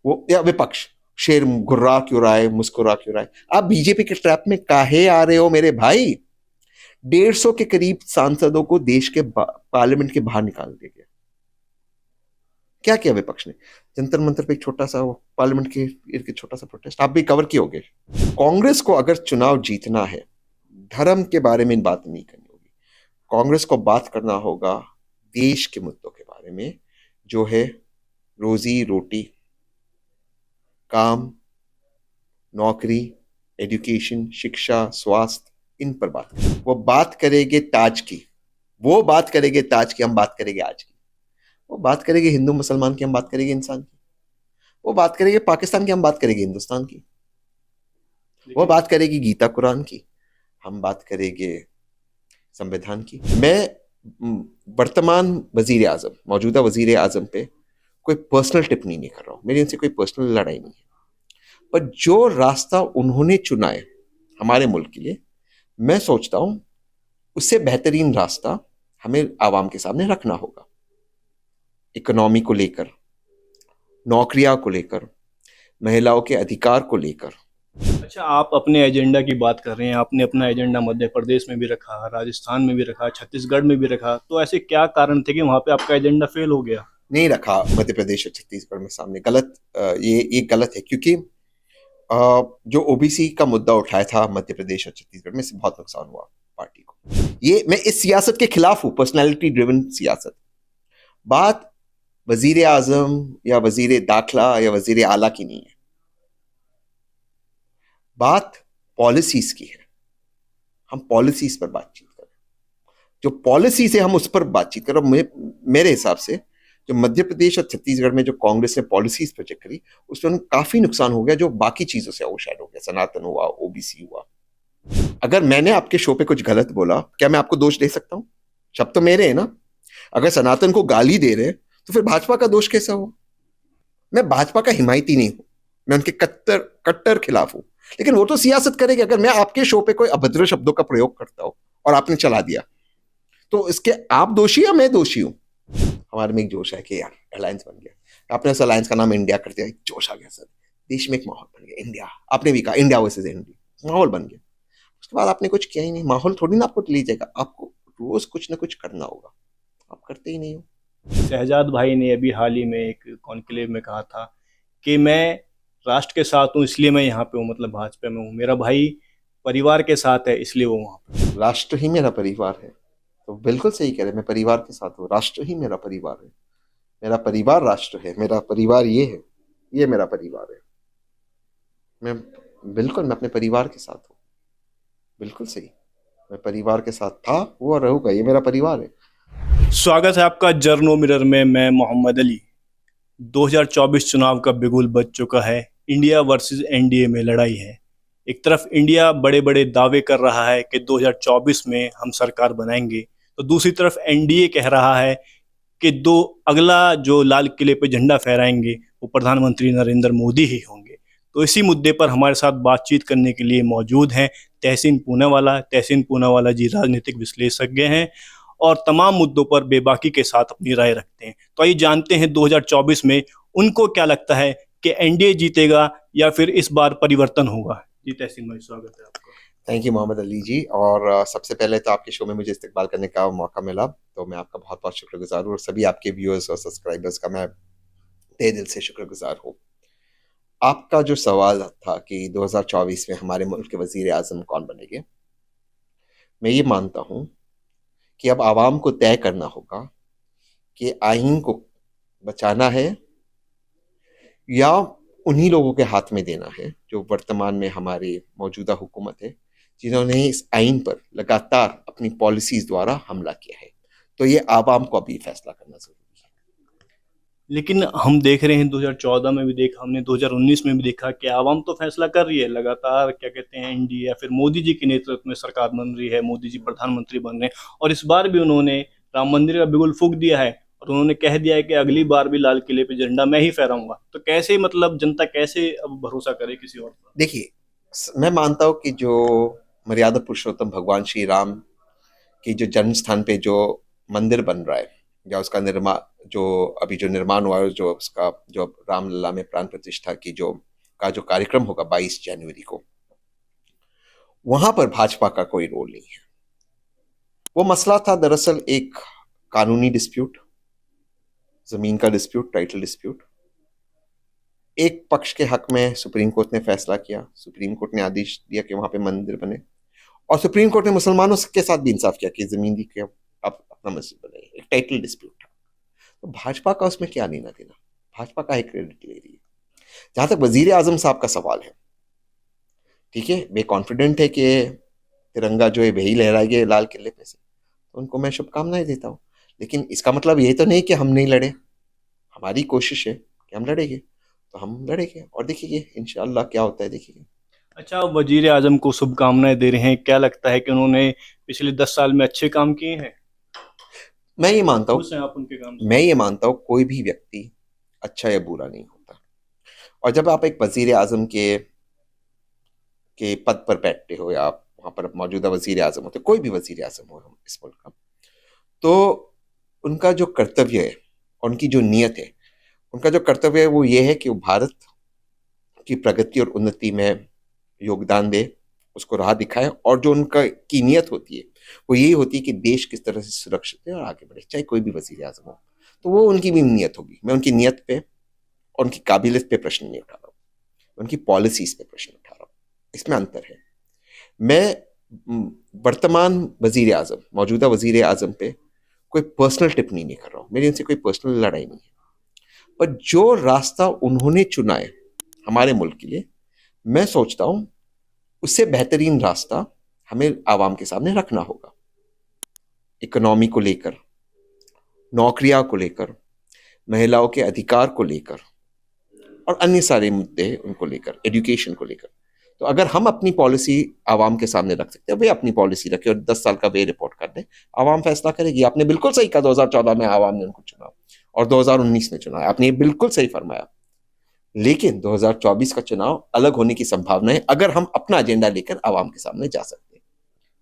वो या विपक्ष शेर गुर्रा क्यों रहा है, मुस्कुरा क्यों रहा है? आप बीजेपी के ट्रैप में काहे आ रहे हो मेरे भाई? 150 के करीब सांसदों को देश के पार्लियामेंट के बाहर निकाल दिया गया। क्या किया विपक्ष ने? जंतर मंतर पे एक छोटा सा पार्लियामेंट के एक छोटा सा प्रोटेस्ट आप भी कवर किए होगे। कांग्रेस को अगर चुनाव जीतना है, धर्म के बारे में बात नहीं करनी होगी। कांग्रेस को बात करना होगा देश के मुद्दों के बारे में, जो है रोजी रोटी, काम, नौकरी, एजुकेशन, शिक्षा, स्वास्थ्य, इन पर बात करें। वो बात करेंगे ताज की, वो बात करेंगे ताज की, हम बात करेंगे आज की। वो बात करेंगे हिंदू मुसलमान की, हम बात करेंगे इंसान की। वो बात करेंगे पाकिस्तान की, हम बात करेंगे हिंदुस्तान की। वो बात करेगी गीता कुरान की, हम बात करेंगे संविधान की। मैं वर्तमान वजीर आजम, मौजूदा वजीर आजम पे कोई पर्सनल टिप्पणी नहीं कर रहा हूं, मेरी इनसे कोई पर्सनल लड़ाई नहीं है, पर जो रास्ता उन्होंने चुना है हमारे मुल्क के लिए, मैं सोचता हूं उससे बेहतरीन रास्ता हमें आवाम के सामने रखना होगा। इकोनॉमी को लेकर, नौकरियां को लेकर, महिलाओं के अधिकार को लेकर। अच्छा, आप अपने एजेंडा की बात कर रहे हैं। आपने अपना एजेंडा मध्य प्रदेश में भी रखा, राजस्थान में भी रखा, छत्तीसगढ़ में भी रखा। तो ऐसे क्या कारण थे कि वहां पे आपका एजेंडा फेल हो गया? नहीं रखा मध्य प्रदेश और छत्तीसगढ़ में सामने। गलत, ये गलत है, क्योंकि जो ओबीसी का मुद्दा उठाया था मध्य प्रदेश और छत्तीसगढ़ में, इससे बहुत नुकसान हुआ पार्टी को। ये मैं इस सियासत के खिलाफ हूं, पर्सनैलिटी ड्रिवन सियासत। बात वजीर आजम या वजीर दाखिला या वजीर आला की नहीं है, बात पॉलिसीज की है। हम पॉलिसीज पर बातचीत करें, जो पॉलिसी से हम उस पर बातचीत करें। मेरे हिसाब से जो मध्य प्रदेश और छत्तीसगढ़ में जो कांग्रेस ने पॉलिसीज प्रोजेक्ट करी, उसमें काफी नुकसान हो गया, जो बाकी चीजों से आउटसाइड हो गया। सनातन हुआ, ओबीसी हुआ। अगर मैंने आपके शो पे कुछ गलत बोला, क्या मैं आपको दोष दे सकता हूं? शब्द तो मेरे हैं ना। अगर सनातन को गाली दे रहे तो फिर भाजपा का दोष कैसा हो? मैं भाजपा का हिमायती नहीं हूं, मैं उनके कट्टर कट्टर खिलाफ हूं, लेकिन वो तो सियासत करेगी। अगर मैं आपके शो पे कोई अभद्र शब्दों का प्रयोग करता हूं और आपने चला दिया, तो इसके आप दोषी या मैं दोषी हूं? हमारे में एक जोश है कि यार अलायंस बन गया, आपने उस अलायंस का नाम इंडिया कर दिया, एक जोश आ गया सर, देश में एक माहौल बन गया इंडिया। आपने भी कहा इंडिया वर्सेस इंडिया, माहौल बन गया। उसके बाद आपने कुछ किया ही नहीं। माहौल थोड़ी ना आपको लीजिएगा, आपको रोज कुछ ना कुछ करना होगा, आप करते ही नहीं हो। शहजाद भाई ने अभी हाल ही में एक कॉन्क्लेव में कहा था कि मैं राष्ट्र के साथ हूँ इसलिए मैं यहाँ पे हूँ, मतलब भाजपा में हूँ। मेरा भाई परिवार के साथ है इसलिए वो वहाँ पे। राष्ट्र ही मेरा परिवार है, तो बिल्कुल सही कह रहे, मैं परिवार के साथ हूँ। राष्ट्र ही मेरा परिवार है, मेरा परिवार राष्ट्र है, मेरा परिवार ये है, ये मेरा परिवार है। मैं बिल्कुल, मैं अपने परिवार के साथ हूँ, बिल्कुल सही। मैं परिवार के साथ था, वो रहूंगा, ये मेरा परिवार है। स्वागत है आपका जर्नो मिरर में। मैं मोहम्मद अली। 2024 चुनाव का बिगुल बज चुका है। इंडिया वर्सेस एनडीए में लड़ाई है। एक तरफ इंडिया बड़े बड़े दावे कर रहा है कि 2024 में हम सरकार बनाएंगे, तो दूसरी तरफ एनडीए कह रहा है कि दो अगला जो लाल किले पे झंडा फहराएंगे वो प्रधानमंत्री नरेंद्र मोदी ही होंगे। तो इसी मुद्दे पर हमारे साथ बातचीत करने के लिए मौजूद हैं तहसीन पूनावाला। तहसीन पूनावाला जी राजनीतिक विश्लेषज्ञ हैं और तमाम मुद्दों पर बेबाकी के साथ अपनी राय रखते हैं। तो आइए जानते हैं 2024 में उनको क्या लगता है कि एनडीए जीतेगा या फिर इस बार परिवर्तन होगा। जी तहसीन भाई, स्वागत है आपका। थैंक यू मोहम्मद अली जी। और सबसे पहले तो आपके शो में मुझे इस्तेमाल करने का मौका मिला, तो मैं आपका बहुत बहुत शुक्रगुजार हूँ, और सभी आपके व्यूअर्स और सब्सक्राइबर्स का मैं तहे दिल से शुक्रगुजार हूँ। आपका जो सवाल था कि 2024 में हमारे मुल्क के वजीर आजम कौन बनेंगे, मैं ये मानता हूँ कि अब आवाम को तय करना होगा कि आइन को बचाना है या उन्हीं लोगों के हाथ में देना है जो वर्तमान में हमारी मौजूदा हुकूमत है, जिन्होंने इस आइन पर लगातार अपनी पॉलिसीज द्वारा हमला किया है। तो ये आवाम को अभी फैसला करना जरूरी है। लेकिन हम देख रहे हैं 2014 में भी देखा, हमने 2019 में भी देखा कि आवाम तो फैसला कर रही है लगातार। क्या कहते हैं, एनडीए या फिर मोदी जी के नेतृत्व में सरकार बन रही है, मोदी जी प्रधानमंत्री बन रहे हैं। और इस बार भी उन्होंने राम मंदिर का बिगुल फूंक दिया है और उन्होंने कह दिया है कि अगली बार भी लाल किले पे झंडा मैं ही फहराऊंगा। तो कैसे, मतलब जनता कैसे अब भरोसा करे किसी और पर? देखिए, मैं मानता हूँ कि जो मर्यादा पुरुषोत्तम भगवान श्री राम की जो जन्म स्थान पे जो मंदिर बन रहा है, या उसका निर्माण, जो अभी जो निर्माण हुआ है, जो उसका जो रामलला में प्राण प्रतिष्ठा की जो कार्यक्रम होगा 22 जनवरी को, वहां पर भाजपा का कोई रोल नहीं है। वो मसला था दरअसल एक कानूनी डिस्प्यूट, जमीन का डिस्प्यूट, टाइटल डिस्प्यूट। एक पक्ष के हक में सुप्रीम कोर्ट ने फैसला किया, सुप्रीम कोर्ट ने आदेश दिया कि वहां पे मंदिर बने, और सुप्रीम कोर्ट ने मुसलमानों के साथ भी इंसाफ किया कि जमीन दी कि आप अपना मस्जिद बनाइए। एक टाइटल डिस्प्यूट था, तो भाजपा का उसमें क्या लेना देना, भाजपा का ही क्रेडिट ले रही है। जहां तक वजीर आजम साहब का सवाल है, ठीक है, वे कॉन्फिडेंट है कि तिरंगा जो है वही लहराएंगे लाल किले पे से, तो उनको मैं शुभकामनाएं देता हूँ। लेकिन इसका मतलब ये तो नहीं कि हम नहीं लड़े, हमारी कोशिश है कि हम लड़ेंगे, तो हम लड़ेंगे और देखिए इंशाअल्लाह क्या होता है, देखिए। अच्छा, वजीर आजम को शुभकामनाएं दे रहे हैं, क्या लगता है कि उन्होंने पिछले 10 साल में अच्छे काम किए हैं? मैं ये मानता हूँ खुश हैं आप उनके काम से? मैं ये मानता हूँ कोई भी व्यक्ति अच्छा या बुरा नहीं होता, और जब आप एक वजीर आजम के पद पर बैठते हो, या आप वहां पर मौजूदा वजीर आजम होते, कोई भी वजीर आजम हो हम इस मुल्क का, तो उनका जो कर्तव्य है और उनकी जो नीयत है, उनका जो कर्तव्य है वो ये है कि वो भारत की प्रगति और उन्नति में योगदान दे, उसको राह दिखाए, और जो उनका की नीयत होती है वो यही होती है कि देश किस तरह से सुरक्षित है और आगे बढ़े, चाहे कोई भी वजीर आजम हो। तो वो उनकी भी नीयत होगी। मैं उनकी नीयत पे और उनकी काबिलियत पे प्रश्न नहीं उठा रहा हूँ, उनकी पॉलिसीज पे प्रश्न उठा रहा हूँ, इसमें अंतर है। मैं वर्तमान वजीर आजम, मौजूदा वजीर आजम पे कोई पर्सनल टिप्पणी नहीं कर रहा हूँ, मेरी उनसे कोई पर्सनल लड़ाई नहीं है, पर जो रास्ता उन्होंने चुना है हमारे मुल्क के लिए, मैं सोचता हूं उससे बेहतरीन रास्ता हमें आवाम के सामने रखना होगा। इकोनॉमी को लेकर, नौकरियां को लेकर, महिलाओं के अधिकार को लेकर, और अन्य सारे मुद्दे उनको लेकर, एजुकेशन को लेकर। तो अगर हम अपनी पॉलिसी आवाम के सामने रख सकते हैं, वे अपनी पॉलिसी रखे और 10 साल का वे रिपोर्ट कर दे, आवाम फैसला करेगी। आपने बिल्कुल सही कहा, 2014 में आवाम ने उनको चुना और 2019 में चुना, आपने ये बिल्कुल सही फरमाया। लेकिन 2024 का चुनाव अलग होने की संभावना है अगर हम अपना एजेंडा लेकर आवाम के सामने जा सकते हैं।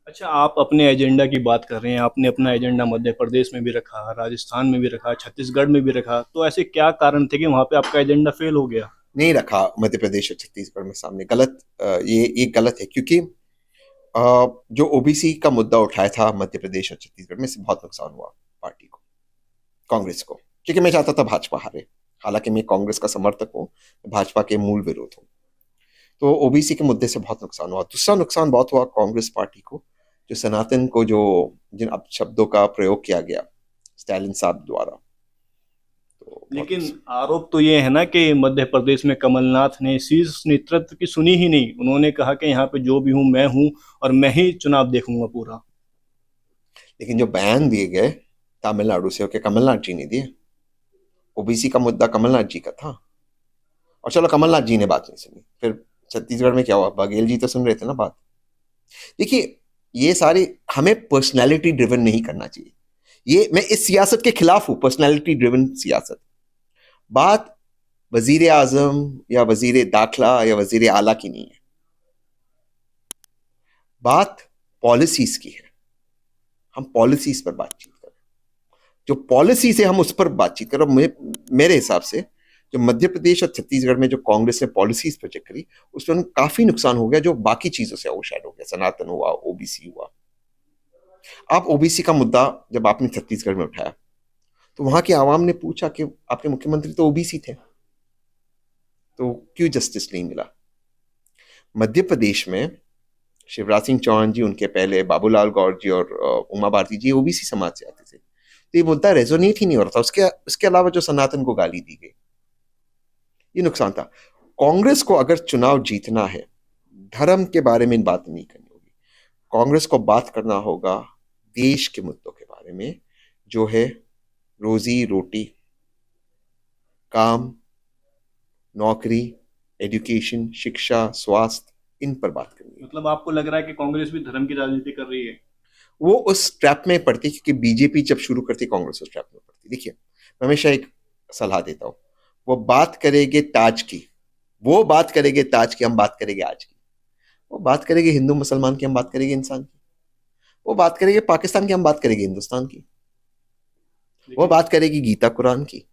अच्छा, आप अपने एजेंडा की बात कर रहे हैं, आपने अपना एजेंडा मध्य प्रदेश में भी रखा, राजस्थान में भी रखा, छत्तीसगढ़ में भी रखा, तो ऐसे क्या कारण थे कि वहां पे आपका एजेंडा फेल हो गया? नहीं रखा मध्य प्रदेश और छत्तीसगढ़ में सामने, गलत, ये गलत है, क्योंकि जो ओबीसी का मुद्दा उठाया था मध्य प्रदेश और छत्तीसगढ़ में, से बहुत नुकसान हुआ पार्टी को, कांग्रेस को, क्योंकि मैं चाहता था भाजपा हारे। हालांकि मैं कांग्रेस का समर्थक हूँ, भाजपा के मूल विरोध हूँ। तो ओबीसी के मुद्दे से बहुत नुकसान हुआ। दूसरा नुकसान बहुत हुआ कांग्रेस पार्टी को, जो सनातन को, जो जिन अब शब्दों का प्रयोग किया गया स्टालिन साहब द्वारा, तो लेकिन आरोप तो ये है ना कि मध्य प्रदेश में कमलनाथ ने शीर्ष नेतृत्व की सुनी ही नहीं, उन्होंने कहा कि यहाँ पे जो भी हूँ और मैं ही चुनाव देखूंगा पूरा। लेकिन जो बयान दिए गए तमिलनाडु से होके, कमलनाथ जी ने दिए। ओबीसी का मुद्दा कमलनाथ जी का था, और चलो कमलनाथ जी ने बात नहीं सुनी, फिर छत्तीसगढ़ में क्या हुआ, बघेल जी तो सुन रहे थे ना बात। देखिए, ये सारी हमें पर्सनैलिटी ड्रिवन नहीं करना चाहिए। ये मैं इस सियासत के खिलाफ हूं, पर्सनैलिटी ड्रिवन सियासत। बात वजीर आजम या वजीर दाखिला या वजीर आला की नहीं है, बात पॉलिसीज की है। हम पॉलिसीज पर बातचीत करें, जो पॉलिसीज है हम उस पर बातचीत करें। मेरे हिसाब से जो मध्य प्रदेश और छत्तीसगढ़ में जो कांग्रेस ने पॉलिसीज प्रोजेक्ट करी, उसमें काफी नुकसान हो गया, जो बाकी चीजों से ओवरशैडो हो गया। सनातन हुआ, ओबीसी हुआ। आप ओबीसी का मुद्दा जब आपने छत्तीसगढ़ में उठाया, तो वहां की आवाम ने पूछा कि आपके मुख्यमंत्री तो ओबीसी थे, तो क्यों जस्टिस नहीं मिला? मध्य प्रदेश में शिवराज सिंह चौहान जी, उनके पहले बाबूलाल गौर जी और उमा भारती जी ओबीसी समाज से आते थे, तो ये मुद्दा रेजोनेट ही नहीं हो रहा था। उसके अलावा जो सनातन को गाली दी गई, ये नुकसान था। कांग्रेस को अगर चुनाव जीतना है, धर्म के बारे में बात नहीं करनी होगी, कांग्रेस को बात करना होगा देश के मुद्दों के बारे में, जो है रोजी रोटी, काम, नौकरी, एजुकेशन, शिक्षा, स्वास्थ्य, इन पर बात करनी है। मतलब आपको लग रहा है कि कांग्रेस भी धर्म की राजनीति कर रही है? वो उस ट्रैप में पड़ती, क्योंकि बीजेपी जब शुरू करती, कांग्रेस उस ट्रैप में पड़ती। देखिए, मैं हमेशा एक सलाह देता हूं, वो बात करेंगे ताज की, वो बात करेंगे ताज की, हम बात करेंगे आज की। वो बात करेंगे हिंदू मुसलमान की, हम बात करेंगे इंसान की। वो बात करेंगे पाकिस्तान की, हम बात करेंगे हिंदुस्तान की। वो लेकिन बात करेगी गीता कुरान की,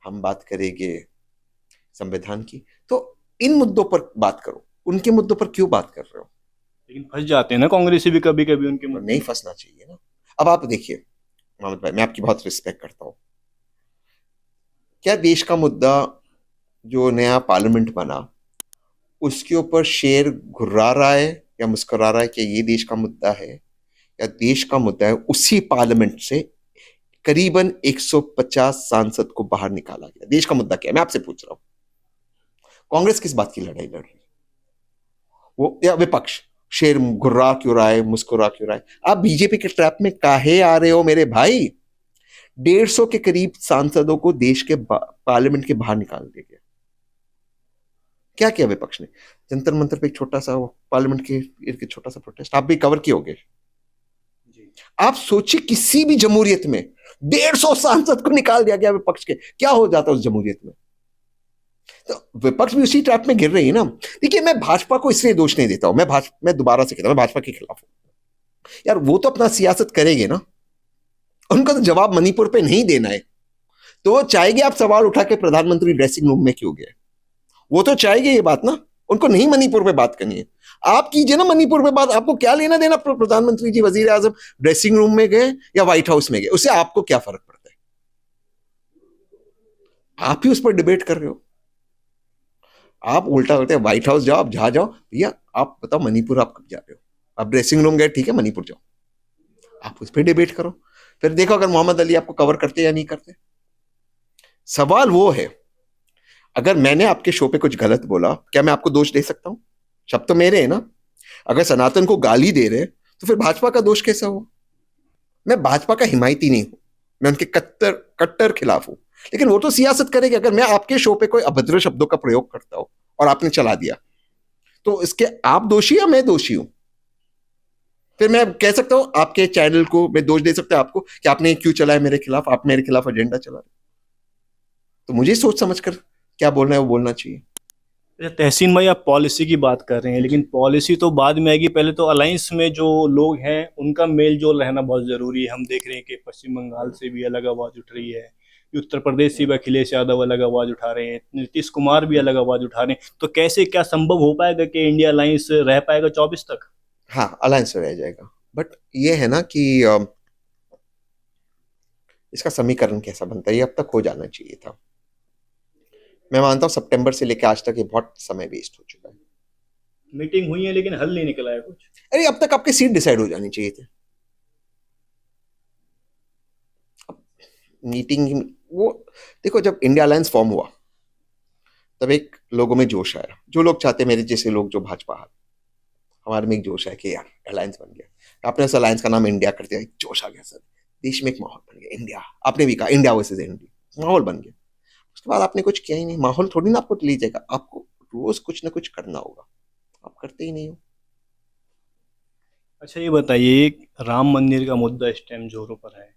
हम बात करेंगे संविधान की। तो इन मुद्दों पर बात करो, उनके मुद्दों पर क्यों बात कर रहे हो? लेकिन फंस जाते हैं ना कांग्रेसी भी कभी कभी उनके तो मुद्दों नहीं में। फंसना चाहिए ना। अब आप देखिए मोहम्मद भाई, मैं आपकी बहुत रिस्पेक्ट करता हूँ। क्या देश का मुद्दा जो नया पार्लियामेंट बना उसके ऊपर शेर घुर्रा रहा है या मुस्कुरा रहा है कि ये देश का मुद्दा है, या देश का मुद्दा है उसी पार्लियामेंट से करीबन 150 सांसद को बाहर निकाला गया? देश का मुद्दा क्या है, मैं आपसे पूछ रहा हूँ। कांग्रेस किस बात की लड़ाई लड़ रही है? वो या विपक्ष शेर घुर्रा क्यों रहा है, मुस्कुरा क्यों रहा है? आप बीजेपी के ट्रैप में काहे आ रहे हो मेरे भाई? 150 के करीब सांसदों को देश के पार्लियामेंट के बाहर निकाल दिया गया। क्या किया विपक्ष ने? जंतर मंतर पे एक छोटा सा वो पार्लियामेंट के इर्द छोटा सा प्रोटेस्ट, आप भी कवर किए होगे। जी। आप सोचिए किसी भी जमहूरियत में 150 सांसद को निकाल दिया गया विपक्ष के, क्या हो जाता उस जमहूरियत में? तो विपक्ष भी उसी ट्रैप में गिर रही है ना। देखिए, मैं भाजपा को इसलिए दोष नहीं देता हूं, मैं दोबारा से कहता हूं, मैं भाजपा के खिलाफ हूं। यार वो तो अपना सियासत करेंगे ना, उनका तो जवाब मणिपुर पे नहीं देना है। तो वो चाहेंगे आप सवाल उठा के प्रधानमंत्री ड्रेसिंग रूम में क्यों गए, वो तो चाहेंगे ये बात ना। उनको नहीं मणिपुर पे बात करनी है, आप कीजिए ना मणिपुर पे बात। आपको क्या लेना देना प्रधानमंत्री जी वजीर आजम ड्रेसिंग रूम में गए या व्हाइट हाउस में गए, उससे आपको क्या फर्क पड़ता है? आप ही उस पर डिबेट कर रहे हो। आप उल्टा होते हैं, व्हाइट हाउस जाओ, आप जहां जाओ भैया, आप बताओ मणिपुर आप कब जा रहे हो? आप ड्रेसिंग रूम गए, ठीक है, मणिपुर जाओ, आप उस पर डिबेट करो। फिर देखो अगर मोहम्मद अली आपको कवर करते या नहीं करते। सवाल वो है, अगर मैंने आपके शो पे कुछ गलत बोला, क्या मैं आपको दोष दे सकता हूं? शब्द तो मेरे हैं ना। अगर सनातन को गाली दे रहे तो फिर भाजपा का दोष कैसा हुआ? मैं भाजपा का हिमायती नहीं हूं, मैं उनके कट्टर कट्टर खिलाफ हूं। लेकिन वो तो सियासत करेगी। अगर मैं आपके शो पे कोई अभद्र शब्दों का प्रयोग करता हूं और आपने चला दिया, तो इसके आप दोषी या मैं दोषी हूं? फिर मैं कह सकता हूं आपके चैनल को मैं दोष दे सकता हूं आपको कि आपने क्यों चलाया मेरे खिलाफ, आप मेरे खिलाफ एजेंडा चला रहे। तो मुझे सोच समझ कर क्या बोलना है वो बोलना चाहिए। अच्छा, तहसीन भाई, आप पॉलिसी की बात कर रहे हैं, लेकिन पॉलिसी तो बाद में आएगी। पहले तो अलायंस में जो लोग हैं उनका मेल जोल रहना बहुत जरूरी है। हम देख रहे हैं कि पश्चिम बंगाल से भी अलग आवाज उठ रही है, उत्तर प्रदेश से भी अखिलेश यादव अलग आवाज उठा रहे हैं, नीतीश कुमार भी अलग आवाज उठा रहे हैं। तो कैसे क्या संभव हो पाएगा कि इंडिया अलायंस रह पाएगा 24 तक? हाँ, अलायंस रह जाएगा, बट ये है ना कि इसका समीकरण कैसा बनता है, ये अब तक हो जाना चाहिए था। मैं मानता हूं सितंबर से लेकर आज तक ये बहुत समय वेस्ट हो चुका है। मीटिंग हुई है लेकिन हल नहीं निकला है कुछ। अरे अब तक आपके सीट डिसाइड हो जानी चाहिए थे। मीटिंग वो, देखो जब इंडिया अलायंस फॉर्म हुआ तब एक लोगों में जोश आया, जो लोग चाहते, मेरे जैसे लोग जो भाजपा है, हमारे में एक जोश है कि यार अलायंस बन गया। आपने उस अलायंस का नाम इंडिया कर दिया, एक जोश आ गया सर, देश में एक माहौल बन गया इंडिया। आपने भी कहा इंडिया वर्सेज इंडिया, माहौल बन गया। उसके बाद आपने कुछ किया ही नहीं। माहौल थोड़ी ना आपको ले जाएगा, आपको रोज कुछ ना कुछ करना होगा, आप करते ही नहीं हो। अच्छा, ये बताइए, राम मंदिर का मुद्दा इस टाइम जोरों पर है।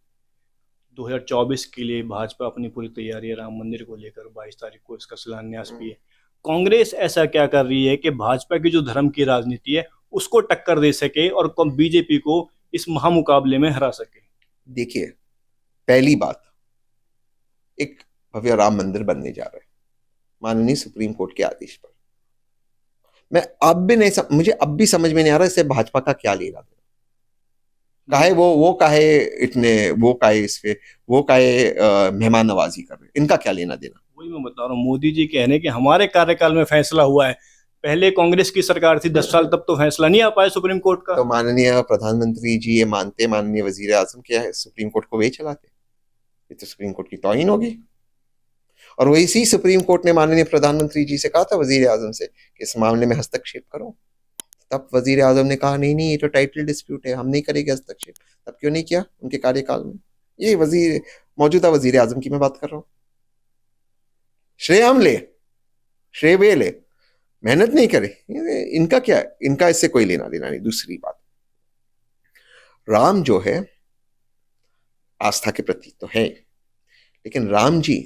2024 के लिए भाजपा अपनी पूरी तैयारी है राम मंदिर को लेकर। 22 तारीख को इसका शिलान्यास भी है। कांग्रेस ऐसा क्या कर रही है कि भाजपा की जो धर्म की राजनीति है उसको टक्कर दे सके और बीजेपी को इस महामुकाबले में हरा सके? देखिए, पहली बात, एक भव्य राम मंदिर बनने जा रहा है माननीय सुप्रीम कोर्ट के आदेश पर। मैं अब भी नहीं मुझे अब भी समझ में नहीं आ रहा इससे भाजपा का क्या लेना देना। काहे वो काहे इतने, वो काहे इस पे, वो काहे मेहमान नवाजी कर रहे, इनका क्या लेना देना? वही मैं बता रहा हूँ, मोदी जी कह रहे हैं कि हमारे कार्यकाल में फैसला हुआ है। पहले कांग्रेस की सरकार थी 10 साल, तब तो फैसला नहीं आ पाया सुप्रीम कोर्ट का। तो माननीय प्रधानमंत्री जी ये मानते, माननीय वजीर आजम क्या है, सुप्रीम कोर्ट को वे चलाते? ये तो सुप्रीम कोर्ट की तौहीन होगी। और वही सी सुप्रीम कोर्ट ने माननीय प्रधानमंत्री जी से कहा था, वजीर आजम से, कि इस मामले में हस्तक्षेप करो। तब वजीर आजम ने कहा नहीं नहीं, ये तो टाइटल डिस्प्यूट है, हम नहीं करेंगे हस्तक्षेप। तब क्यों नहीं किया उनके कार्यकाल में? ये वजीर, मौजूदा वजीर आजम की मैं बात कर रहा हूँ। श्रेय हम ले, श्रेय वे ले, मेहनत नहीं करे, इनका क्या है? इनका इससे कोई लेना देना नहीं। दूसरी बात, राम जो है आस्था के प्रतीक तो है, लेकिन राम जी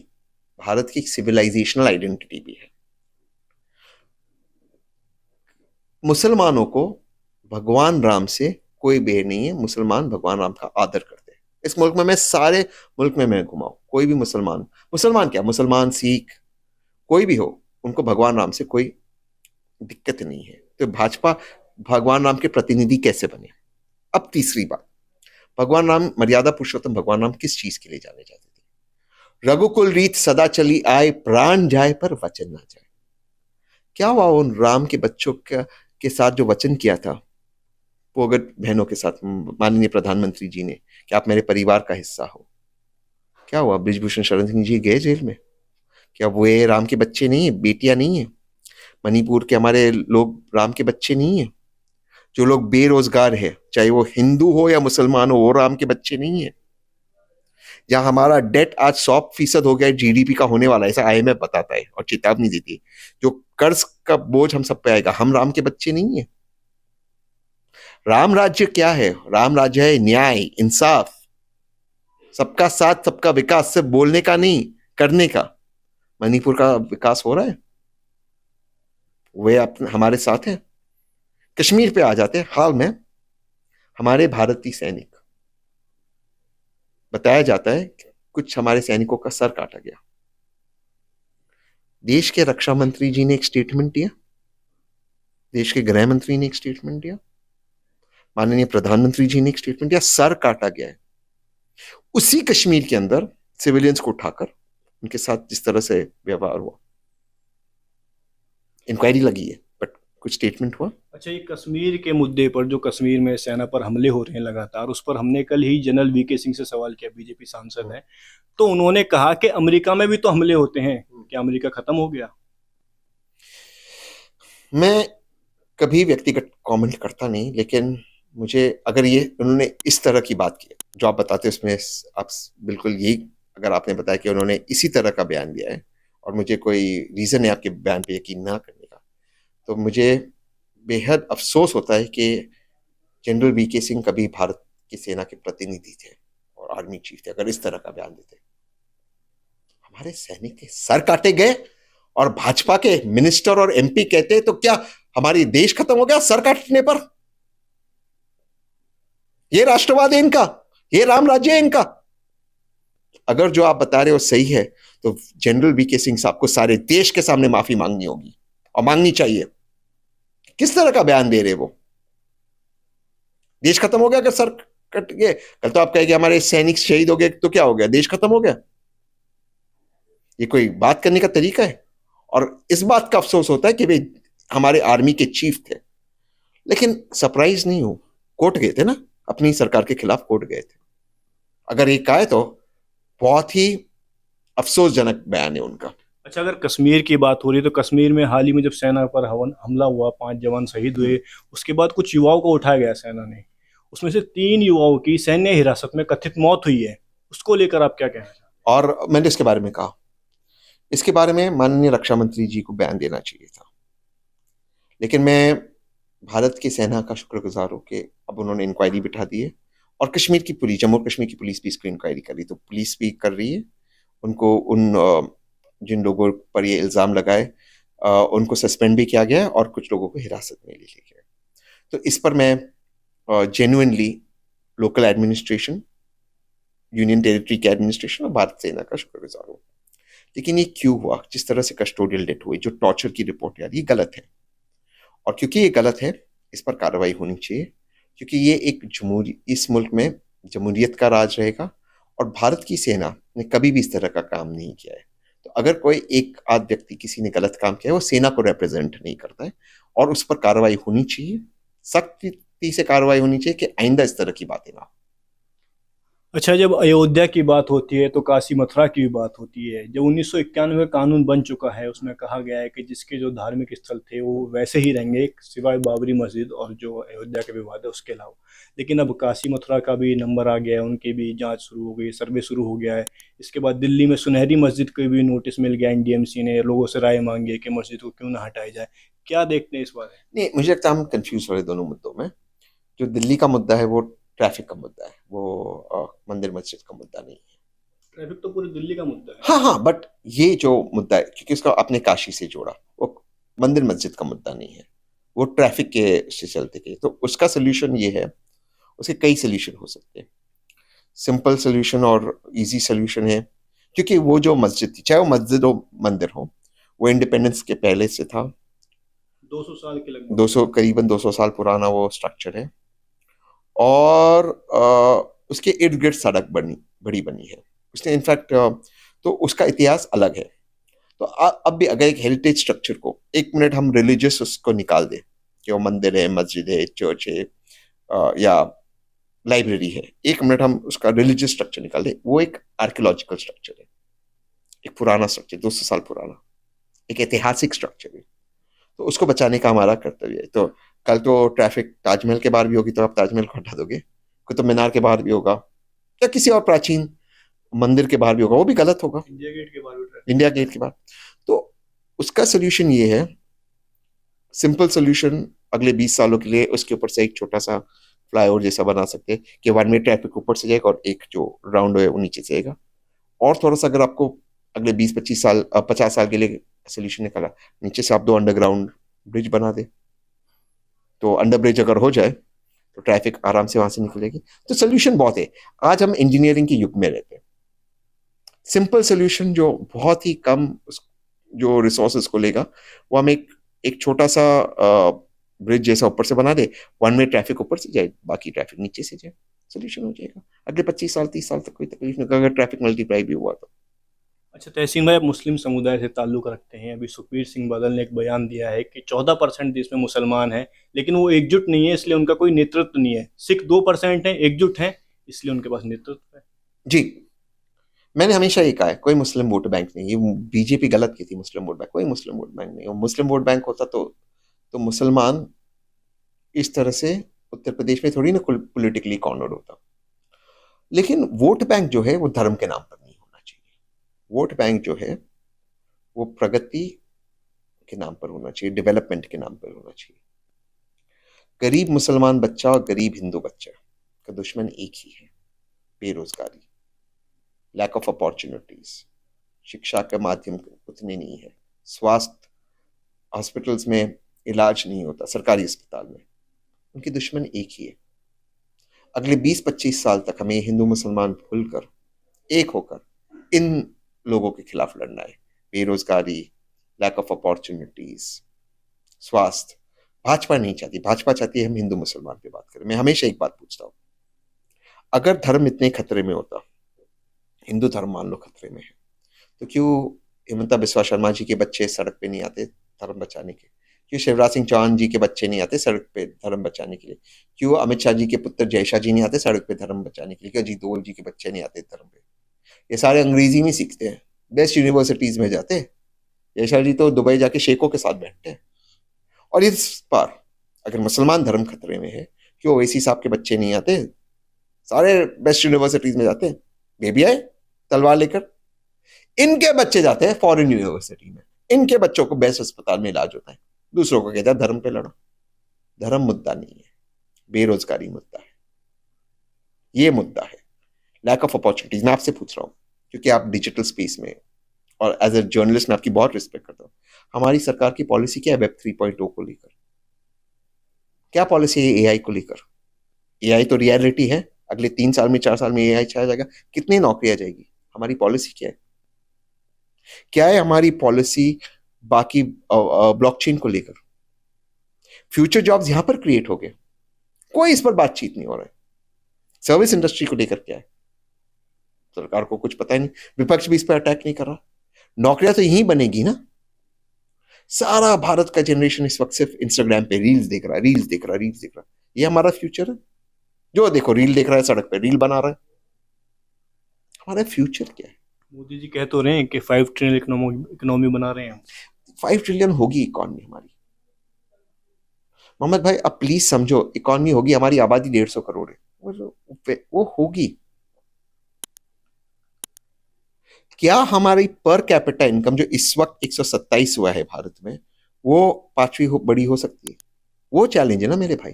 भारत की सिविलाइजेशनल आइडेंटिटी भी है। मुसलमानों को भगवान राम से कोई बेर नहीं है, मुसलमान भगवान राम का आदर करते हैं। इस मुल्क में मैं सारे मुल्क में मैं घुमाऊं, कोई भी मुसलमान, मुसलमान क्या, मुसलमान सिख कोई भी हो, उनको भगवान राम से कोई दिक्कत नहीं है। तो भाजपा भगवान राम के प्रतिनिधि कैसे बने? अब तीसरी बात, भगवान राम, मर्यादा पुरुषोत्तम भगवान राम किस चीज के लिए जाने जाते थे? रघुकुल रीत सदा चली आए, प्राण जाए पर वचन ना जाए। क्या हुआ उन राम के बच्चों के साथ जो वचन किया था, वो अगर बहनों के साथ माननीय प्रधानमंत्री जी ने कि आप मेरे परिवार का हिस्सा हो, क्या हुआ? ब्रिजभूषण शरण सिंह जी गए जेल में? क्या वो ये राम के बच्चे नहीं है, बेटियां नहीं है? मणिपुर के हमारे लोग राम के बच्चे नहीं है? जो लोग बेरोजगार है, चाहे वो हिंदू हो या मुसलमान हो, वो राम के बच्चे नहीं है? जहां हमारा डेट आज 100% हो गया, जीडीपी का होने वाला है, ऐसा आईएमएफ बताता है और चेतावनी देती है, जो कर्ज का बोझ हम सब पे आएगा, हम राम के बच्चे नहीं है? राम राज्य क्या है? राम राज्य है न्याय, इंसाफ, सबका साथ सबका विकास, सिर्फ बोलने का नहीं, करने का। मणिपुर का विकास हो रहा है, वे अपने हमारे साथ है। कश्मीर पे आ जाते हैं, हाल में हमारे भारतीय सैनिक, बताया जाता है कि कुछ हमारे सैनिकों का सर काटा गया। देश के रक्षा मंत्री जी ने एक स्टेटमेंट दिया, देश के गृह मंत्री ने एक स्टेटमेंट दिया, माननीय प्रधानमंत्री जी ने एक स्टेटमेंट दिया, सर काटा गया है। उसी कश्मीर के अंदर सिविलियंस को उठाकर उनके साथ जिस तरह से व्यवहार हुआ, इंक्वायरी लगी है, बट कुछ स्टेटमेंट हुआ। अच्छा, ये कश्मीर के मुद्दे पर, जो कश्मीर में सेना पर हमले हो रहे हैं लगातार, उस पर हमने कल ही जनरल वीके सिंह से सवाल किया, बीजेपी सांसद हैं, तो उन्होंने कहा कि अमेरिका में भी तो हमले होते हैं, क्या अमेरिका खत्म हो गया? मैं कभी व्यक्तिगत कमेंट करता नहीं, लेकिन मुझे अगर ये उन्होंने इस तरह की बात की जो आप बताते हैं, उसमें आप बिल्कुल यही, अगर आपने बताया कि उन्होंने इसी तरह का बयान दिया है और मुझे कोई रीजन है आपके बयान पे यकीन ना करने का, तो मुझे बेहद अफसोस होता है कि जनरल वीके सिंह कभी भारत की सेना के प्रतिनिधि थे और आर्मी चीफ थे, अगर इस तरह का बयान देते। हमारे सैनिक के सर काटे गए और भाजपा के मिनिस्टर और एमपी कहते, तो क्या हमारी देश खत्म हो गया सर काटने पर? ये राष्ट्रवाद है इनका, ये राम राज्य है इनका। अगर जो आप बता रहे हो सही है, तो जनरल वीके सिंह साहब को सारे देश के सामने माफी मांगनी होगी और मांगनी चाहिए। किस तरह का बयान दे रहे वो? देश खत्म हो गया अगर सर कट गए? कल तो आप कहेंगे हमारे सैनिक शहीद हो गए, तो क्या हो गया, देश खत्म हो गया? ये कोई बात करने का तरीका है? और इस बात का अफसोस होता है कि वे हमारे आर्मी के चीफ थे, लेकिन सरप्राइज नहीं हो, कोर्ट गए थे ना, अपनी सरकार के खिलाफ कोर्ट गए थे। अगर एक आए तो बहुत ही अफसोसजनक बयान है उनका। अच्छा, अगर कश्मीर की बात हो रही है, तो कश्मीर में हाल ही में जब सेना पर हमला हुआ, 5 जवान शहीद हुए, उसके बाद कुछ युवाओं को उठाया गया सेना ने, उसमें से 3 युवाओं की सैन्य हिरासत में कथित मौत हुई है, उसको लेकर आप क्या कहना चाहते हैं? और मैंने इसके बारे में कहा, इसके बारे में माननीय रक्षा मंत्री जी को बयान देना चाहिए था, लेकिन मैं भारत की सेना का शुक्रगुजार हूं कि अब उन्होंने इंक्वायरी बिठा दी है और कश्मीर की पुलिस, जम्मू और कश्मीर की पुलिस भी इसको इंक्वायरी कर रही, तो पुलिस भी कर रही है। उनको उन जिन लोगों पर ये इल्ज़ाम लगाए, उनको सस्पेंड भी किया गया है और कुछ लोगों को हिरासत में ले लिया गया है। तो इस पर मैं genuinely local administration, union territory के एडमिनिस्ट्रेशन और भारत सेना का शुक्रगुजार हूँ। लेकिन ये क्यों हुआ? जिस तरह से कस्टोडियल डेथ हुई, जो टॉर्चर की रिपोर्ट यार, ये गलत है, और क्योंकि ये गलत है, इस पर कार्रवाई होनी चाहिए, क्योंकि ये एक जमहूरी, इस मुल्क में जमहूरियत का राज रहेगा और भारत की सेना ने कभी भी इस तरह का काम नहीं किया है। तो अगर कोई एक आध व्यक्ति किसी ने गलत काम किया है, वो सेना को रिप्रेजेंट नहीं करता है और उस पर कार्रवाई होनी चाहिए, सख्ती से कार्रवाई होनी चाहिए कि आइंदा इस तरह की बातें ना हो। अच्छा, जब अयोध्या की बात होती है तो काशी मथुरा की भी बात होती है। जब 1991 का कानून बन चुका है, उसमें कहा गया है कि जिसके जो धार्मिक स्थल थे वो वैसे ही रहेंगे, सिवाय बाबरी मस्जिद और जो अयोध्या के विवाद है उसके अलावा। लेकिन अब काशी मथुरा का भी नंबर आ गया है, उनकी भी जांच शुरू हो गई, सर्वे शुरू हो गया है। इसके बाद दिल्ली में सुनहरी मस्जिद को भी नोटिस मिल गया, एनडीएमसी ने लोगों से राय मांगी है कि मस्जिद को क्यों ना हटाया जाए। क्या देखते हैं इस बारे में? नहीं, मुझे लगता है हम कंफ्यूज हो रहे दोनों मुद्दों में। जो दिल्ली का मुद्दा है वो ट्रैफिक का मुद्दा है, वो मंदिर मस्जिद का मुद्दा नहीं है। ट्रैफिक तो पूरी दिल्ली का मुद्दा है। हाँ हाँ, बट ये जो मुद्दा है, क्योंकि उसका आपने काशी से जोड़ा, वो मंदिर मस्जिद का मुद्दा नहीं है, वो ट्रैफिक के से चलते गए, तो उसका सोल्यूशन ये है, उसके कई सोल्यूशन हो सकते हैं। सिंपल सोल्यूशन और इजी सोल्यूशन है, क्योंकि वो जो मस्जिद थी, चाहे वो मस्जिद हो मंदिर हो, वो इंडिपेंडेंस के पहले से था। 200 साल के लगभग। 200 करीबन 200 साल पुराना वो स्ट्रक्चर है। और उसके इर्द गिर्द सड़क बड़ी बनी है उसने, इनफैक्ट तो उसका इतिहास अलग है। तो अब भी अगर एक हेरिटेज स्ट्रक्चर को 1 मिनट हम रिलीजियस उसको निकाल दें कि वो मंदिर है, मस्जिद है, चर्च है, या लाइब्रेरी है, 1 मिनट हम उसका रिलीजियस स्ट्रक्चर निकाल दें, वो एक आर्कियोलॉजिकल स्ट्रक्चर है, एक पुराना स्ट्रक्चर, 200 साल पुराना, एक ऐतिहासिक स्ट्रक्चर है। तो उसको बचाने का हमारा कर्तव्य है। तो कल तो ट्रैफिक ताजमहल के बाहर भी होगी, तो आप ताजमहल को हटा दोगे, कुतुब मीनार के बाहर भी होगा, या किसी और प्राचीन मंदिर के बाहर भी होगा, वो भी गलत होगा। इंडिया गेट के बाहर भी इंडिया गेट के बाहर। तो उसका सोल्यूशन ये है, सिंपल सोल्यूशन, अगले 20 सालों के लिए उसके ऊपर से एक छोटा सा फ्लाईओवर जैसा बना सकते हैं कि वन वे ट्रैफिक ऊपर से जाएगा और एक जो राउंड है वो नीचे से जाएगा। और थोड़ा सा अगर आपको अगले 20-25 साल 50 साल के लिए सोल्यूशन निकाला, नीचे से आप 2 अंडरग्राउंड ब्रिज बना दे, तो अंडर ब्रिज अगर हो जाए तो ट्रैफिक आराम से वहां से निकलेगी। तो सोल्यूशन बहुत है। आज हम इंजीनियरिंग के युग में रहते हैं। सिंपल सोल्यूशन जो बहुत ही कम जो रिसोर्सेज को लेगा, वो हम एक छोटा सा ब्रिज जैसा ऊपर से बना दे, वन वे ट्रैफिक ऊपर से जाए, बाकी ट्रैफिक नीचे से जाए, सोल्यूशन हो जाएगा। अगले 25 साल 30 साल तक कोई तकलीफ नहीं, अगर ट्रैफिक मल्टीप्लाई भी हुआ तो। अच्छा तहसीन भाई, आप मुस्लिम समुदाय से ताल्लुक़ रखते हैं। अभी सुखबीर सिंह बादल ने एक बयान दिया है कि 14% देश में मुसलमान हैं, लेकिन वो एकजुट नहीं है, इसलिए उनका कोई नेतृत्व नहीं है। सिख 2% है, एकजुट हैं, इसलिए उनके पास नेतृत्व है। जी, मैंने हमेशा ये कहा है, कोई मुस्लिम वोट बैंक नहीं। ये बीजेपी गलत की थी, मुस्लिम वोट बैंक, कोई मुस्लिम वोट बैंक नहीं। मुस्लिम वोट बैंक होता तो मुसलमान इस तरह से उत्तर प्रदेश में थोड़ी ना पॉलिटिकली कॉर्नर्ड होता। लेकिन वोट बैंक जो है वो धर्म के नाम पर नहीं होना चाहिए। वोट बैंक जो है वो प्रगति के नाम पर होना चाहिए, डेवलपमेंट के नाम पर होना चाहिए। गरीब मुसलमान बच्चा और गरीब हिंदू बच्चा का दुश्मन एक ही है, बेरोजगारी, लैक ऑफ अपॉर्चुनिटीज, शिक्षा के माध्यम उतने नहीं है, स्वास्थ्य हॉस्पिटल्स में इलाज नहीं होता, सरकारी अस्पताल में। उनकी दुश्मन एक ही है। अगले 20-25 साल तक हमें हिंदू मुसलमान भूलकर एक होकर इन लोगों के खिलाफ लड़ना है। बेरोजगारी, लैक ऑफ अपॉर्चुनिटीज, स्वास्थ्य। भाजपा नहीं चाहती, भाजपा चाहती है हम हिंदू मुसलमान पे बात करें। मैं हमेशा एक बात पूछता हूं, अगर धर्म इतने खतरे में होता, हिंदू धर्म मान लो खतरे में है, तो क्यों हिमंता बिस्वा शर्मा जी के बच्चे सड़क पे नहीं आते धर्म बचाने के? क्यों शिवराज सिंह चौहान जी के बच्चे नहीं आते सड़क पे धर्म बचाने के लिए? क्यों अमित शाह जी के पुत्र जयशाह जी नहीं आते सड़क पे धर्म बचाने के लिए? क्यों अजीत दोवल जी के बच्चे नहीं आते धर्म पे? ये सारे अंग्रेजी में सीखते हैं, बेस्ट यूनिवर्सिटीज में जाते हैं। जयशाह जी तो दुबई जाके शेखों के साथ बैठते हैं। और इस बार अगर मुसलमान धर्म खतरे में है, क्यों ओवैसी साहब के बच्चे नहीं आते, सारे बेस्ट यूनिवर्सिटीज में जाते हैं, बेबी आए तलवार लेकर। इनके बच्चे जाते हैं फॉरेन यूनिवर्सिटी में, इनके बच्चों को बेस्ट अस्पताल में इलाज होता है, दूसरों को कहता है धर्म पे लड़ो। धर्म मुद्दा नहीं है, बेरोजगारी मुद्दा है, ये मुद्दा है, लैक ऑफ अपॉर्चुनिटीज। मैं आपसे पूछ रहा हूं, क्योंकि आप डिजिटल स्पेस में, और एज ए जर्नलिस्ट मैं आपकी बहुत रिस्पेक्ट करता हूं, हमारी सरकार की पॉलिसी क्या है वेब 3.0 को लेकर? क्या पॉलिसी है एआई को लेकर? एआई तो रियलिटी है, अगले 3 साल में 4 साल में एआई छाया जाएगा, कितनी नौकरियां जाएगी? हमारी पॉलिसी क्या है? क्या है हमारी पॉलिसी बाकी ब्लॉकचेन को लेकर? फ्यूचर जॉब्स यहां पर क्रिएट हो गए, कोई इस पर बातचीत नहीं हो रहा है। सर्विस इंडस्ट्री को लेकर क्या है? सरकार को कुछ पता ही नहीं, विपक्ष भी इस पर अटैक नहीं कर रहा। नौकरियां तो यहीं बनेगी ना। सारा भारत का जनरेशन इस वक्त सिर्फ इंस्टाग्राम पे रील्स देख रहा है, रील्स देख रहा है, रील्स देख रहा है। ये हमारा फ्यूचर है? जो देखो रील देख रहा है, सड़क पे रील बना रहा है। हमारा फ्यूचर क्या है? मोदी जी कह तो रहे हैं कि 5 ट्रिलियन इकोनॉमी बना रहे हैं। 5 ट्रिलियन होगी इकॉनमी हमारी। मोहम्मद भाई अब प्लीज समझो, इकॉनमी होगी, हमारी आबादी 150 करोड़ है, वो होगी। क्या हमारी पर कैपिटा इनकम जो इस वक्त 127 हुआ है भारत में, वो 5वीं बड़ी हो सकती है? वो चैलेंज है ना मेरे भाई,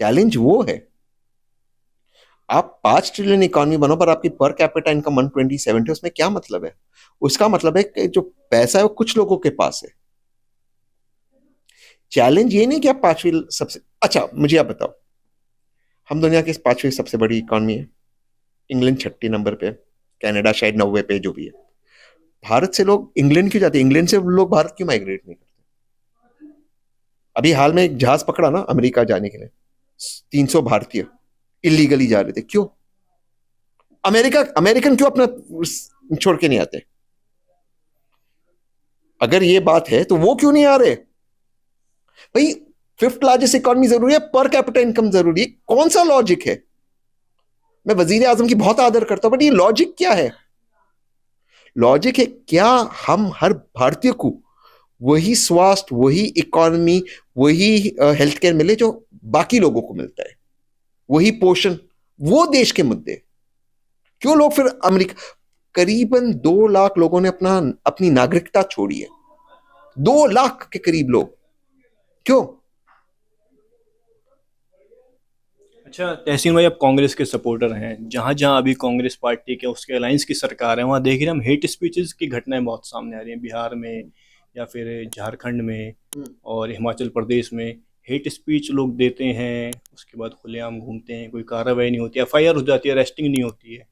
चैलेंज वो है। आप 5 ट्रिलियन इकॉनमी बनो पर आपकी पर कैपिटा इनकम 127 है, उसमें क्या मतलब है? उसका मतलब है कि जो पैसा है वो कुछ लोगों के पास है। चैलेंज ये नहीं कि आप 5वीं सबसे अच्छा, मुझे आप बताओ, हम दुनिया की 5वीं सबसे बड़ी इकॉनमी है। इंग्लैंड 6 नंबर पे, कनाडा शायद 90 पे, जो भी है। भारत से लोग इंग्लैंड क्यों जाते हैं? इंग्लैंड से लोग भारत क्यों माइग्रेट नहीं करते? अभी हाल में एक जहाज पकड़ा ना अमेरिका जाने के लिए, 300 भारतीय इलीगली जा रहे थे। क्यों? अमेरिका, अमेरिकन क्यों अपना छोड़ के नहीं आते? अगर ये बात है तो वो क्यों नहीं आ रहे भाई? 5th लार्जेस्ट इकोनॉमी जरूरी है, पर कैपिटा इनकम जरूरी है? कौन सा लॉजिक है? मैं वजीर आजम की बहुत आदर करता हूं, बट ये लॉजिक क्या है? लॉजिक है क्या हम हर भारतीय को वही स्वास्थ्य, वही इकोनॉमी, वही हेल्थ केयर मिले जो बाकी लोगों को मिलता है, वही पोषण, वो देश के मुद्दे? क्यों लोग फिर अमेरिका, करीबन 2 लाख लोगों ने अपनी नागरिकता छोड़ी है। 2 लाख के करीब लोग। क्यों? अच्छा तहसीन भाई, आप कांग्रेस के सपोर्टर हैं, जहां जहां अभी कांग्रेस पार्टी के उसके अलायंस की सरकार है, वहां देख रहे हैं हम हेट स्पीचेस की घटनाएं बहुत सामने आ रही हैं, बिहार में या फिर झारखंड में और हिमाचल प्रदेश में। हेट स्पीच लोग देते हैं, उसके बाद खुलेआम घूमते हैं, कोई कार्रवाई नहीं होती, एफआईआर हो जाती है, अरेस्टिंग नहीं होती है।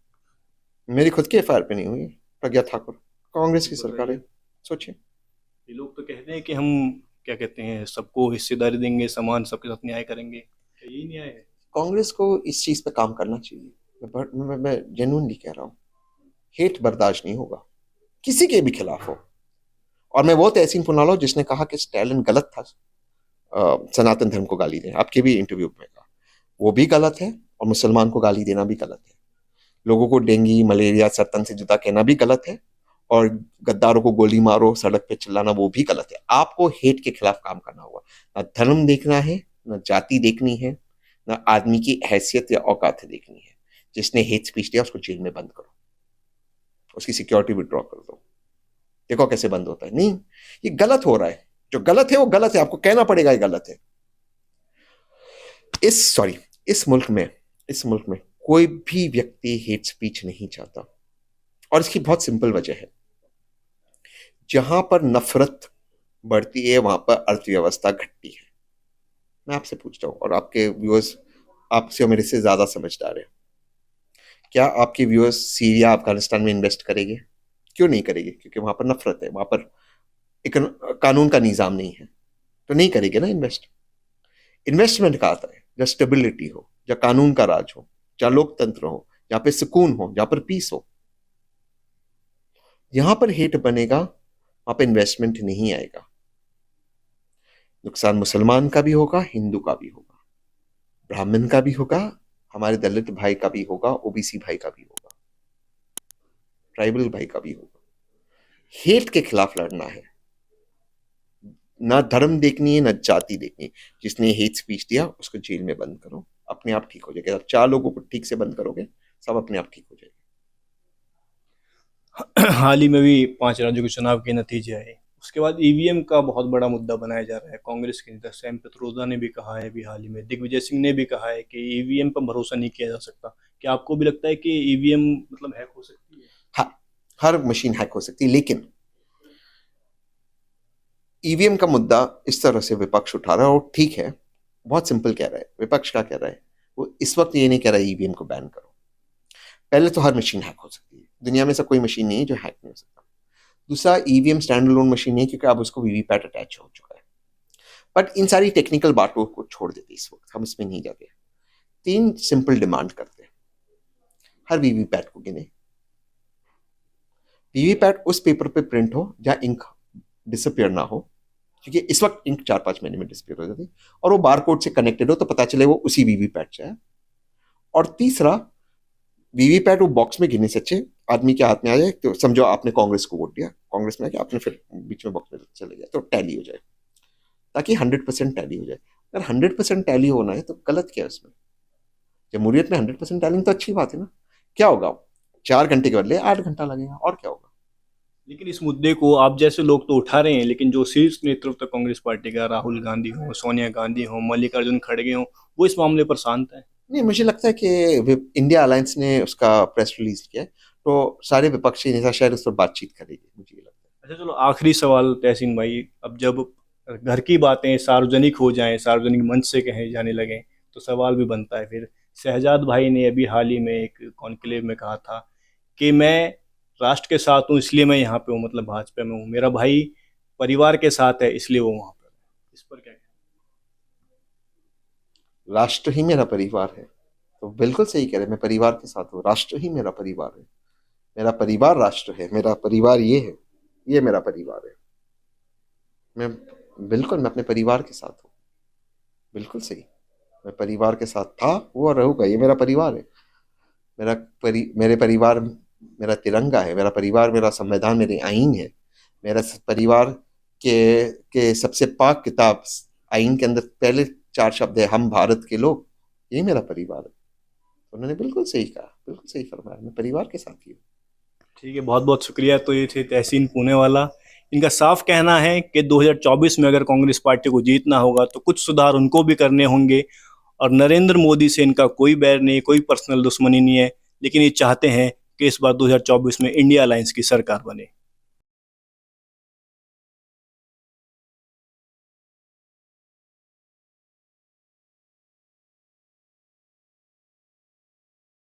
मेरी खुद की एफआईआर पे नहीं हुई। प्रज्ञा ठाकुर, कांग्रेस की सरकार है, सोचिए। ये लोग तो कहते हैं कि हम क्या कहते हैं, सबको हिस्सेदारी देंगे, समान सबके साथ न्याय करेंगे। क्या यही न्याय है? कांग्रेस को इस चीज पे काम करना चाहिए। मैं जेन्युइनली कह रहा हूं, हेट बर्दाश्त नहीं होगा, किसी के भी खिलाफ हो। और मैं वो तहसीन पुनालो जिसने कहा कि स्टालिन गलत था सनातन धर्म को गाली देना, आपके भी इंटरव्यू में कहा, वो भी गलत है। और मुसलमान को गाली देना भी गलत है। लोगों को डेंगू, मलेरिया, सरतन से जुदा कहना भी गलत है। और गद्दारों को गोली मारो, सड़क पे चिल्लाना, वो भी गलत है। आपको हेट के खिलाफ काम करना होगा। ना धर्म देखना है, ना जाति देखनी है, ना आदमी की हैसियत या औकात देखनी है। जिसने हेट स्पीच दिया उसको जेल में बंद करो, उसकी सिक्योरिटी विड्रॉ कर दो। देखो कैसे बंद होता है। नहीं, ये गलत हो रहा है। जो गलत है वो गलत है, आपको कहना पड़ेगा ये गलत है। इस मुल्क में कोई भी व्यक्ति हेट स्पीच नहीं चाहता। और इसकी बहुत सिंपल वजह है, जहां पर नफरत बढ़ती है वहां पर अर्थव्यवस्था घटती है। मैं आपसे पूछता हूं, और आपके व्यूअर्स आपसे और मेरे से ज्यादा समझदार है, क्या आपके व्यूअर्स सीरिया, अफगानिस्तान में इन्वेस्ट करेंगे? क्यों नहीं करेंगे? क्योंकि वहां पर नफरत है, वहां पर एक कानून का निजाम नहीं है, तो नहीं करेंगे ना इन्वेस्ट। इन्वेस्टमेंट का आता है जहाँ स्टेबिलिटी हो, जहाँ कानून का राज हो, जहाँ लोकतंत्र हो, जहाँ पे सुकून हो, जहाँ पर पीस हो। यहां पर हेट बनेगा, वहां पर इन्वेस्टमेंट नहीं आएगा। नुकसान मुसलमान का भी होगा, हिंदू का भी होगा, ब्राह्मण का भी होगा, हमारे दलित भाई का भी होगा, ओबीसी भाई का भी होगा, ट्राइबल भाई का भी होगा। हेट के खिलाफ लड़ना है, ना धर्म देखनी है, ना जाति देखनी है। जिसने हेट स्पीच दिया उसको जेल में बंद करो, अपने आप ठीक हो जाएगा। आप 4 लोगों को ठीक से बंद करोगे, सब अपने आप ठीक हो जाएगा। हाल ही में भी 5 राज्यों के चुनाव के नतीजे आए, उसके बाद ईवीएम का बहुत बड़ा मुद्दा बनाया जा रहा है। कांग्रेस के नेता सैम पित्रोदा ने भी कहा है, भी हाल ही में दिग्विजय सिंह ने भी कहा है कि ईवीएम पर भरोसा नहीं किया जा सकता। क्या आपको भी लगता है कि ईवीएम मतलब हैक हो सकती है? हाँ, हर मशीन हैक हो सकती है, लेकिन ईवीएम का मुद्दा इस तरह से विपक्ष उठा रहा है, और ठीक है, बहुत सिंपल कह रहा है। विपक्ष क्या कह रहा है? वो इस वक्त ये नहीं कह रहा है ईवीएम को बैन करो। पहले तो हर मशीन हैक हो सकती है, दुनिया में ऐसा कोई मशीन नहीं है जो हैक नहीं हो सकता। दूसरा, ईवीएम स्टैंड अलोन मशीन नहीं है, क्योंकि अब उसको वीवीपैट अटैच हो चुका है। बट इन सारी टेक्निकल बातों को छोड़ देते इस वक्त, हम इसमें नहीं जाते। 3 सिंपल डिमांड करते हैं हर वीवीपैट को गिने। वीवीपैट उस पेपर पे प्रिंट हो जहां इंक डिसअपियर ना हो, क्योंकि इस वक्त इंक 4-5 महीने में डिसअपियर हो जाती है। और वो बारकोड से कनेक्टेड हो, तो पता चले वो उसी वीवीपैट से है। और तीसरा, वीवीपैट वो बॉक्स में गिनने से अच्छे आदमी के हाथ में आ जाए। तो समझो आपने कांग्रेस को वोट दिया, कांग्रेस में आके आपने फिर बीच में बॉक्स में चले जाए, तो टैली हो जाए, ताकि 100% टैली हो जाए। अगर 100% टैली होना है तो गलत क्या है उसमें? जमहूरियत में 100% टैली तो अच्छी बात है ना। क्या होगा? 4 घंटे के बदले 8 घंटा लगेगा, और क्या होगा? लेकिन इस मुद्दे को आप जैसे लोग तो उठा रहे हैं, लेकिन जो शीर्ष नेतृत्व कांग्रेस पार्टी का, राहुल गांधी हो, सोनिया गांधी हो, मल्लिकार्जुन खड़गे हो, वो इस मामले पर शांत है। नहीं, मुझे लगता है कि इंडिया अलायंस ने उसका प्रेस रिलीज किया है, तो सारे विपक्षी नेता शायद उस पर बातचीत करेंगे, मुझे ये लगता है। अच्छा चलो, आखिरी सवाल तहसीन भाई, अब जब घर की बातें सार्वजनिक हो जाएं, सार्वजनिक मंच से कहे जाने लगे, तो सवाल भी बनता है फिर शहजाद भाई ने अभी हाल ही में एक कॉन्क्लेव में कहा था कि मैं राष्ट्र के साथ हूँ इसलिए मैं यहाँ पे हूँ, मतलब भाजपा में हूँ, मेरा भाई परिवार के साथ है इसलिए वो वहाँ पर है। इस पर क्या राष्ट्र ही मेरा परिवार है, तो बिल्कुल सही कह रहे हैं, मैं परिवार के साथ हूँ, राष्ट्र ही मेरा परिवार है, मेरा परिवार राष्ट्र है, मेरा परिवार ये है, ये मेरा परिवार है। मैं बिल्कुल, मैं अपने परिवार के साथ हूँ, बिल्कुल सही। मैं परिवार के साथ था, वो और रहूंगा, ये मेरा परिवार है। मेरे परिवार मेरा तिरंगा है, मेरा परिवार मेरा संविधान, मेरे आईन है, मेरा परिवार के सबसे पाक किताब आईन के अंदर पहले 4 शब्द है, हम भारत के लोग, यही मेरा परिवार है। तो उन्होंने बिल्कुल सही कहा, बिल्कुल सही फरमाया, मैं परिवार के साथ ही हूँ। ठीक है, बहुत बहुत शुक्रिया। तो ये थे तहसीन पुणे वाला। इनका साफ कहना है कि 2024 में अगर कांग्रेस पार्टी को जीतना होगा तो कुछ सुधार उनको भी करने होंगे, और नरेंद्र मोदी से इनका कोई बैर नहीं, कोई पर्सनल दुश्मनी नहीं है, लेकिन ये चाहते हैं कि इस बार 2024 में इंडिया अलायंस की सरकार बने।